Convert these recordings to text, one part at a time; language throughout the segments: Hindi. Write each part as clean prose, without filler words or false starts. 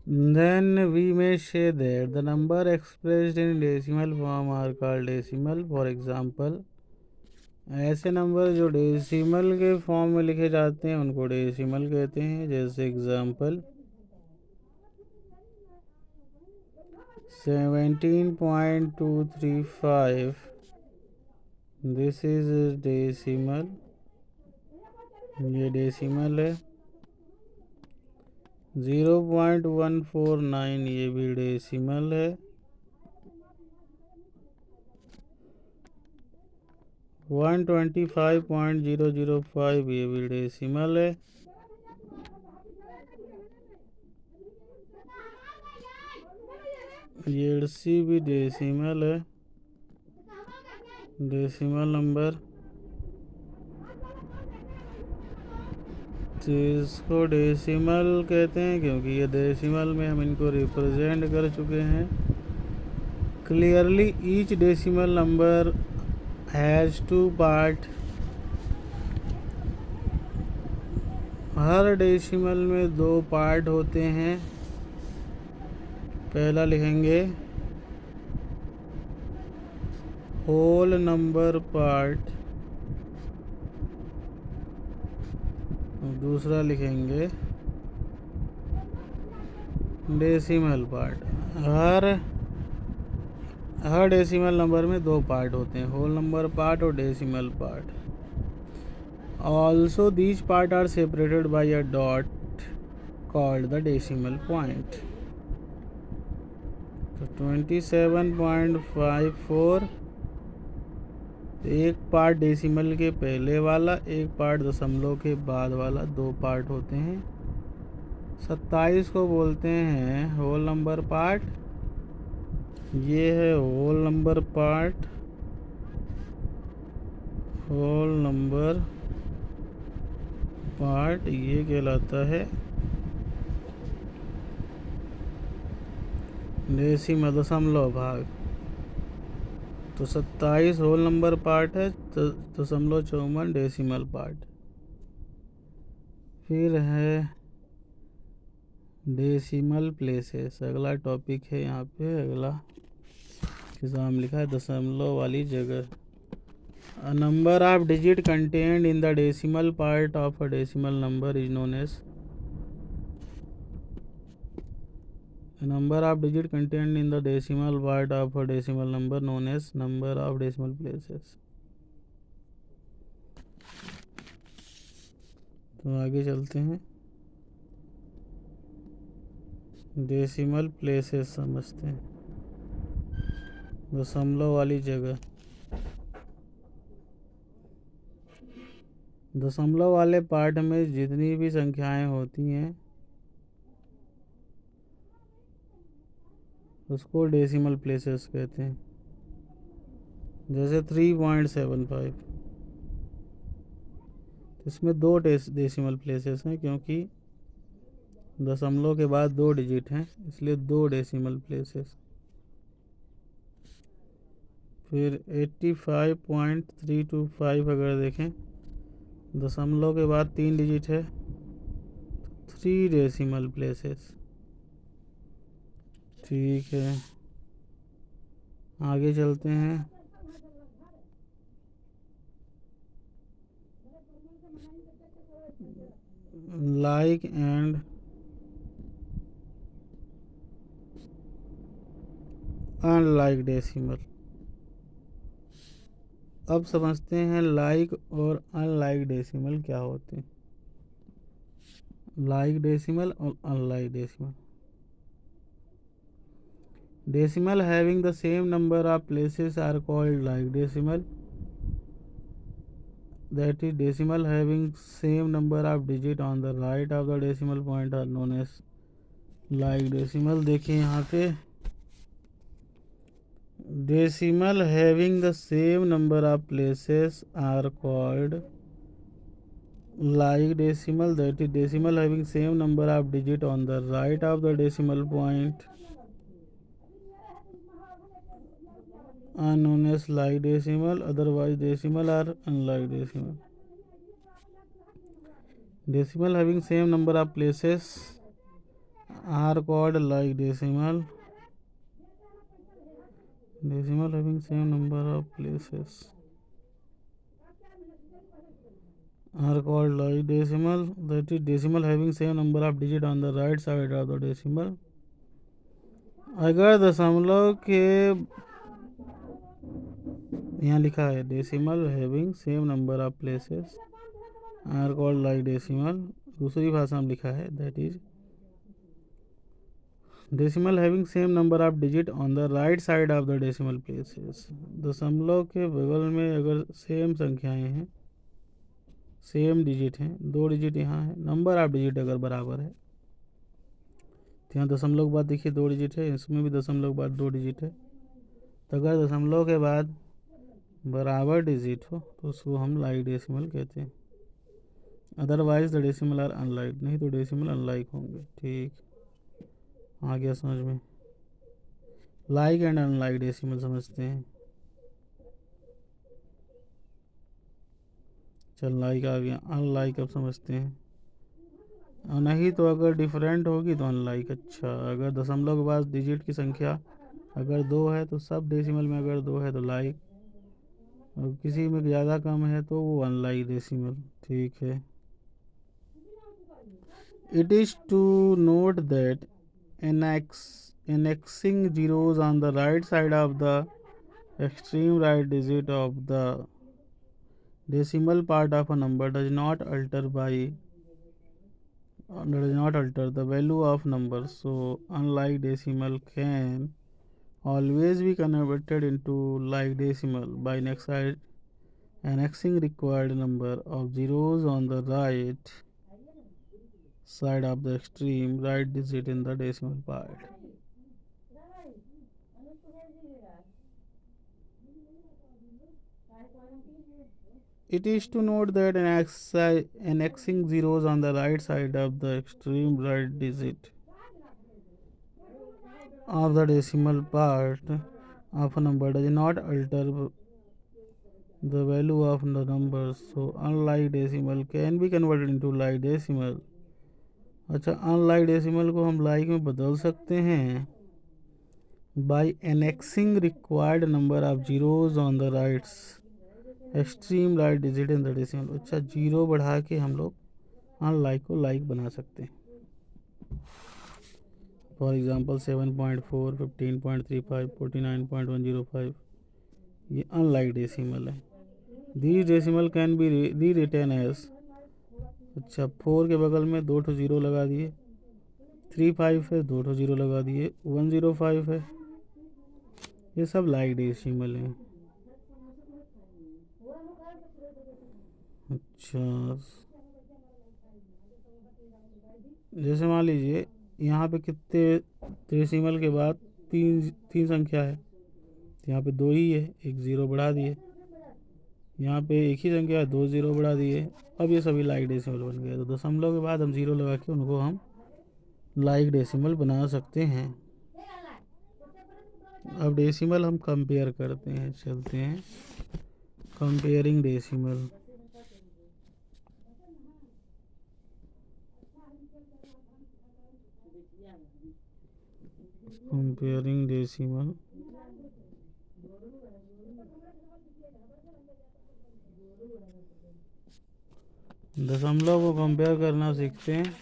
Then we may say that the number expressed in decimal form are called decimal. For example, ऐसे नंबर जो डेसिमल के फॉर्म में लिखे जाते हैं उनको डेसिमल कहते हैं. जैसे एग्जाम्पल 17.235, दिस इज डेसिमल, ये डेसिमल है. 0.149 ये भी डेसिमल है. 125.005 ये भी डेसिमल है. 80 भी डेसिमल है, डेसिमल नंबर. तो इसको डेसिमल कहते हैं क्योंकि ये डेसिमल में हम इनको रिप्रेजेंट कर चुके हैं. Clearly each decimal number has two part. हर डेसिमल में दो पार्ट होते हैं. पहला लिखेंगे होल नंबर पार्ट, दूसरा लिखेंगे डेसिमल पार्ट. हर डेसिमल नंबर में दो पार्ट होते हैं, होल नंबर पार्ट और decimal part. Also these part are separated by a dot called the decimal point. तो 27.54 एक पार्ट डेसिमल के पहले वाला, एक पार्ट दशमलव के बाद वाला, दो पार्ट होते हैं. 27 को बोलते हैं होल नंबर पार्ट. ये है whole number part, whole number part ये कहलाता है डेसिमल, दशमलव भाग. तो 27 होल नंबर पार्ट है, 0.54 डेसिमल पार्ट. फिर है डेसिमल प्लेसेस, अगला टॉपिक है यहाँ पे. अगला एग्जाम लिखा है दशमलव वाली जगह. A number of digit contained in the decimal part of a decimal number is known as. A number of digit contained in the decimal part of a decimal number known as number of decimal places. तो आगे चलते हैं, डेसिमल प्लेसेस समझते हैं. दशमलव वाली जगह. दशमलव वाले पार्ट में जितनी भी संख्याएं होती हैं उसको डेसिमल प्लेसेस कहते हैं. जैसे 3.75, इसमें दो डेसिमल प्लेसेस हैं क्योंकि दशमलव के बाद दो डिजिट हैं, इसलिए दो डेसिमल प्लेसेस. फिर 85.325 अगर देखें, दशमलव के बाद तीन डिजिट है, 3 डेसिमल प्लेसेस. ठीक है, आगे चलते हैं. Like and unlike decimal. अब समझते हैं लाइक और अनलाइक डेसिमल क्या होते हैं. लाइक डेसिमल और unlike decimal. Decimal having the same number of places are called like decimal. That is, decimal having same number of digit on the right of the decimal point are known as like decimal. देखिए यहाँ पे decimal having the same number of places are called like decimal. That is, decimal having same number of digit on the right of the decimal point are known as like decimal. Otherwise decimal are unlike decimal. Decimal having same number of places are called like decimal having same number of places are called like decimal, that is decimal having same number of digit on the right side of the decimal. अगर दशमलव के यहाँ लिखा है decimal having same number of places are called like decimal, दूसरी भाषा में लिखा है that is decimal having same number of digit on the right side of the decimal places. दशमलव के बगल में अगर सेम संख्याएं हैं, सेम डिजिट हैं, दो डिजिट यहाँ है, नंबर ऑफ डिजिट अगर बराबर है, तो यहाँ दशमलव के बाद देखिए दो डिजिट है, इसमें भी दशमलव के बाद दो डिजिट है, तो अगर दशमलव के बाद बराबर डिजिट हो तो उसको हम लाइक डेसिमल कहते हैं। Otherwise the decimal are unlike, नहीं तो डेसिमल अनलाइक होंगे। ठीक, आ गया समझ में। लाइक एंड अनलाइक डेसिमल समझते हैं। चल लाइक आ गया, अनलाइक अब समझते हैं। और नहीं तो अगर डिफरेंट होगी तो अनलाइक। अच्छा, अगर दशमलव के बाद डिजिट की संख्या अगर दो है तो सब डेसिमल में अगर दो है तो लाइक, और किसी में ज़्यादा कम है तो वो अनलाइक डेसिमल। ठीक है। It is to note that annexing zeros on the right side of the extreme right digit of the decimal part of a number does not alter the value of number. So unlike decimal can always be converted into like decimal by annexing required number of zeros on the right side of the extreme right digit in the decimal part. It is to note that annexing zeros on the right side of the extreme right digit of the decimal part of a number does not alter the value of the number. So unlike decimal can be converted into like decimal. अच्छा, अनलाइक डेसिमल को हम लाइक में बदल सकते हैं by annexing required number of zeros on the rights extreme right digit in the decimal. अच्छा, जीरो बढ़ा के हम लोग अनलाइक को लाइक बना सकते हैं। फॉर एग्जांपल 7.4, 15.35, 49.105 ये अनलाइक डेसिमल है। दीज डेसिमल कैन बी री रिटेन एज। अच्छा, 4 के बगल में दो ठो जीरो लगा दिए, 35 है दो ठो जीरो लगा दिए, 105 है, ये सब लाइक डेसिमल हैं। अच्छा, जैसे मान लीजिए यहाँ पे कितने डेसिमल के बाद तीन तीन संख्या है, तो यहाँ पे दो ही है, एक ज़ीरो बढ़ा दिए, यहाँ पे एक ही संख्या है, दो ज़ीरो बढ़ा दिए, अब ये सभी लाइक डेसिमल बन गए। तो दशमलव के बाद हम ज़ीरो लगा के उनको हम लाइक डेसिमल बना सकते हैं। अब डेसिमल हम कंपेयर करते हैं, चलते हैं कंपेयरिंग डेसिमल। कंपेयरिंग डेसिमल दशमलव को कंपेयर करना सीखते हैं।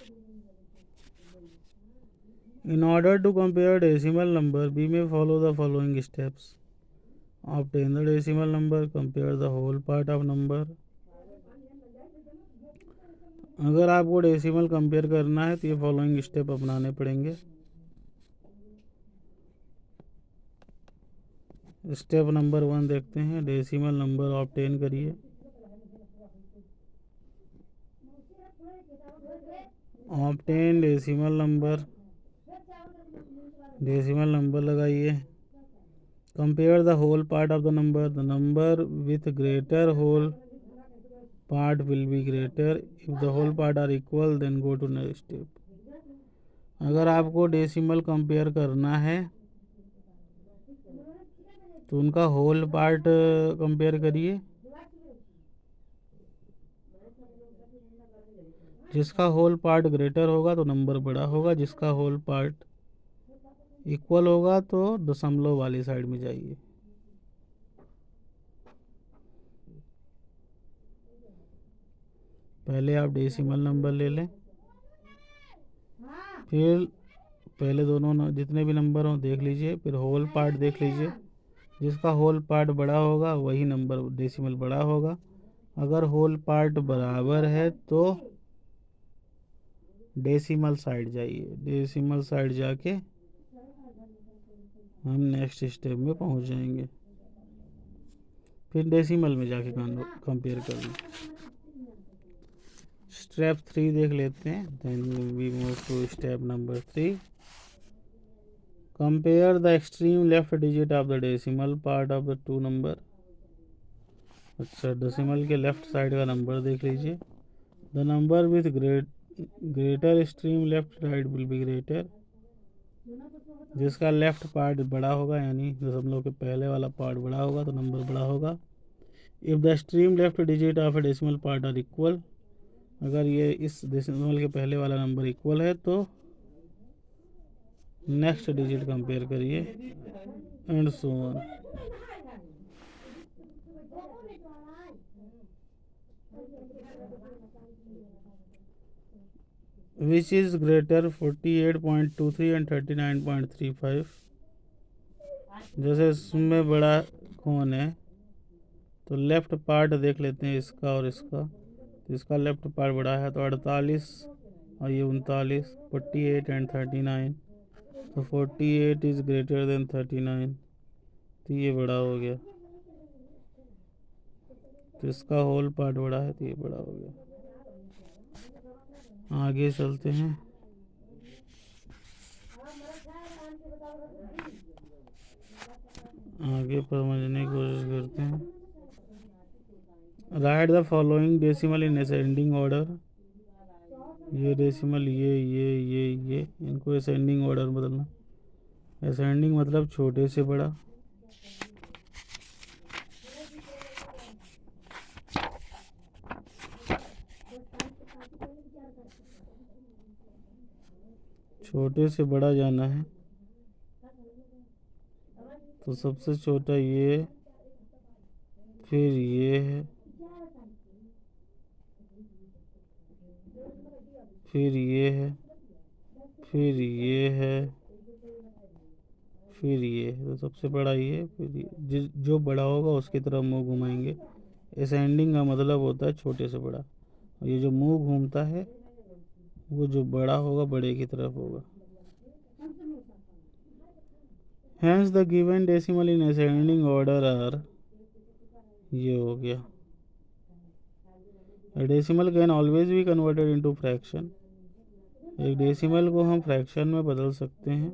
In order to compare decimal number, we may follow the following steps. Obtain the decimal number, compare the whole part of number. अगर आपको डेसिमल कंपेयर करना है तो ये फॉलोइंग स्टेप अपनाने पड़ेंगे। स्टेप नंबर 1 देखते हैं, डेसिमल नंबर ऑब्टेन करिए। Obtain decimal number, decimal number लगाइए। Compare the whole part of the number with greater whole part will be greater if the whole part are equal, then go to next step. अगर आपको डेसिमल कंपेयर करना है तो उनका होल पार्ट कंपेयर करिए, जिसका होल पार्ट ग्रेटर होगा तो नंबर बड़ा होगा, जिसका होल पार्ट इक्वल होगा तो दशमलव वाली साइड में जाइए। पहले आप डेसिमल नंबर ले लें, फिर पहले दोनों जितने भी नंबर हों देख लीजिए, फिर होल पार्ट देख लीजिए। जिसका होल पार्ट बड़ा होगा वही नंबर डेसिमल बड़ा होगा। अगर होल पार्ट बराबर है तो डेसिमल साइड जाइए। डेसिमल साइड जाके हम नेक्स्ट स्टेप में पहुंच जाएंगे। फिर डेसिमल में जाके कंपेयर कर लें। स्टेप 3 देख लेते हैं। Then we move to step number 3। Compare the extreme left digit of the decimal part of the two number. अच्छा, डेसिमल के लेफ्ट साइड का नंबर देख लीजिए। The number with greater extreme left right will be greater. जिसका लेफ्ट पार्ट बड़ा होगा, यानी दशमलव के पहले वाला पार्ट बड़ा होगा तो नंबर बड़ा होगा। If the extreme left digit of a decimal part are equal, अगर ये इस डेसिमल के पहले वाला नंबर इक्वल है तो नेक्स्ट डिजिट कंपेयर करिए and so on. Which is greater 48.23 and 39.35। जैसे इसमें बड़ा कौन है तो लेफ्ट पार्ट देख लेते हैं इसका और इसका। तो इसका लेफ्ट पार्ट बड़ा है तो 48 और ये 39, 48 एंड 39। तो 48 इज ग्रेटर देन 39, तो ये बड़ा हो गया। तो इसका होल पार्ट बड़ा है तो ये बड़ा हो गया। आगे चलते हैं। आगे समझने की कोशिश करते हैं। Right the following decimal in ascending order. ये डेसिमल ये इनको असेंडिंग ऑर्डर बदलना। असेंडिंग मतलब छोटे से बड़ा, छोटे से बड़ा जाना है। तो सबसे छोटा ये, फिर ये है, फिर ये है, फिर ये है, फिर ये है। तो सबसे बड़ा ये, फिर ये। जो बड़ा होगा उसकी तरफ मुंह घुमाएंगे। असेंडिंग का मतलब होता है छोटे से बड़ा। और ये जो मुंह घूमता है वो जो बड़ा होगा बड़े की तरफ होगा। Hence the given decimal in ascending order are, ये हो गया। A decimal can always be converted into fraction। एक डेसिमल को हम फ्रैक्शन में बदल सकते हैं।